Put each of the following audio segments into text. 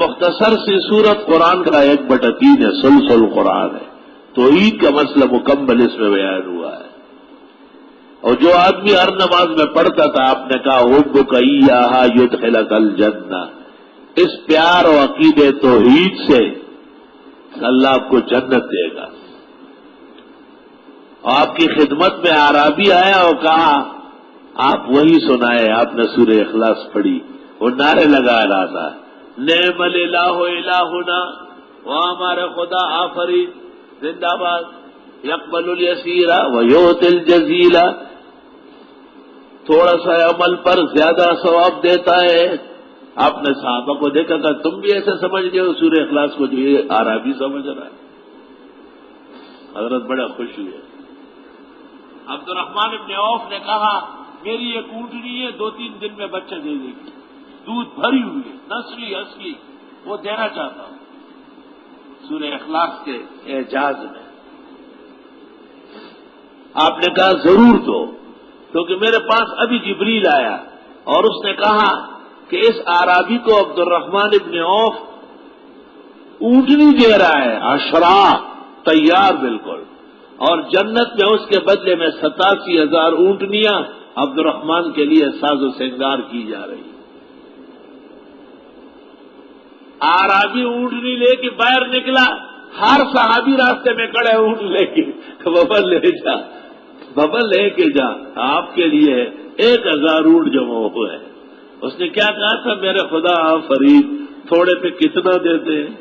مختصر سی سورت قرآن کا 1/3 ہے، سلسل قرآن ہے، توحید کا مسئلہ مکمل اس میں بیان ہوا ہے۔ اور جو آدمی ہر نماز میں پڑھتا تھا، آپ نے کہا حبک ایہا یدخلک الجنہ، اس پیار و عقید توحید سے اللہ آپ کو جنت دے گا۔ اور آپ کی خدمت میں اعرابی آیا اور کہا آپ وہی سنائے، آپ نے سورہ اخلاص پڑھی، وہ نعرے لگا رہا تھا، نعم الہ الہنا، وہاں ہمارے خدا آفرین زندہ باد، یقبل الیسیر ویؤتی الجزیل، تھوڑا سا عمل پر زیادہ ثواب دیتا ہے۔ آپ نے صحابہ کو دیکھا کہ تم بھی ایسے سمجھ گئے ہو سورہ اخلاص کو جو یہ عربی سمجھ رہا ہے؟ حضرت بڑا خوش ہوئے۔ عبد الرحمن ابن عوف نے کہا میری ایک اونٹنی ہے، 2-3 دن میں بچہ دے دے گی، دودھ بھری ہوئی ہے، نسلی اصلی، وہ دینا چاہتا ہوں۔ سورہ اخلاص کے اعجاز میں آپ نے کہا ضرور دو، کیونکہ میرے پاس ابھی جبریل آیا اور اس نے کہا کہ اس اعرابی کو عبد الرحمن ابن عوف اونٹنی دے رہا ہے، عشرہ تیار بالکل، اور جنت میں اس کے بدلے میں 87,000 اونٹنیاں عبد الرحمن کے لیے ساز و سنگار کی جا رہی۔ اعرابی اونٹنی لے کے باہر نکلا، ہر صحابی راستے میں کھڑے اونٹ لے کے، بابا لے جا، بابا لے کے جا، آپ کے لیے 1,000 اونٹ جمع ہوئے۔ اس نے کیا کہا تھا، میرے خدا فرید تھوڑے پہ کتنا دیتے ہیں؟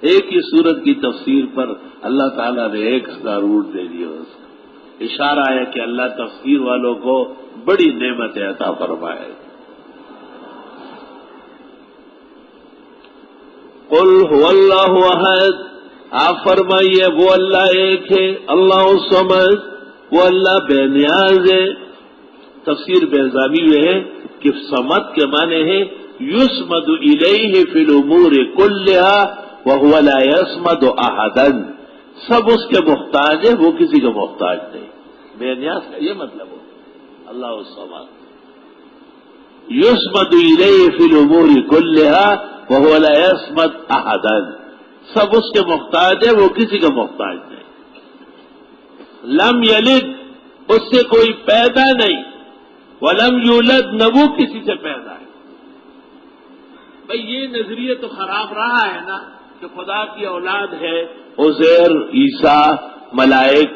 ایک ہی سورت کی تفسیر پر اللہ تعالیٰ نے 1,000 اونٹ دے دیا اس کو۔ اشارہ ہے کہ اللہ تفسیر والوں کو بڑی نعمت عطا فرمائے۔ قل هو اللہ احد، آپ فرمائیے وہ اللہ ایک ہے، اللہ الصمد، وہ اللہ بے نیاز ہے۔ تفسیر بیضامی میں ہے کہ صمد کے معنی ہے یسمد الیہ فی الامور کلھا وہو لا یسمد احدا، سب اس کے محتاج ہے، وہ کسی کا محتاج نہیں۔ بے نیاز کا یہ مطلب ہو اللہ الصمد، یسمد الیہ فی الامور کلھا وہو لا یسمد احدا، سب اس کے محتاج ہے، وہ کسی کا محتاج نہیں۔ لم یلد، اس سے کوئی پیدا نہیں، ولم یولد، نہ وہ کسی سے پیدا ہے۔ بھئی یہ نظریہ تو خراب رہا ہے نا کہ خدا کی اولاد ہے، عزیر، عیسیٰ، ملائک،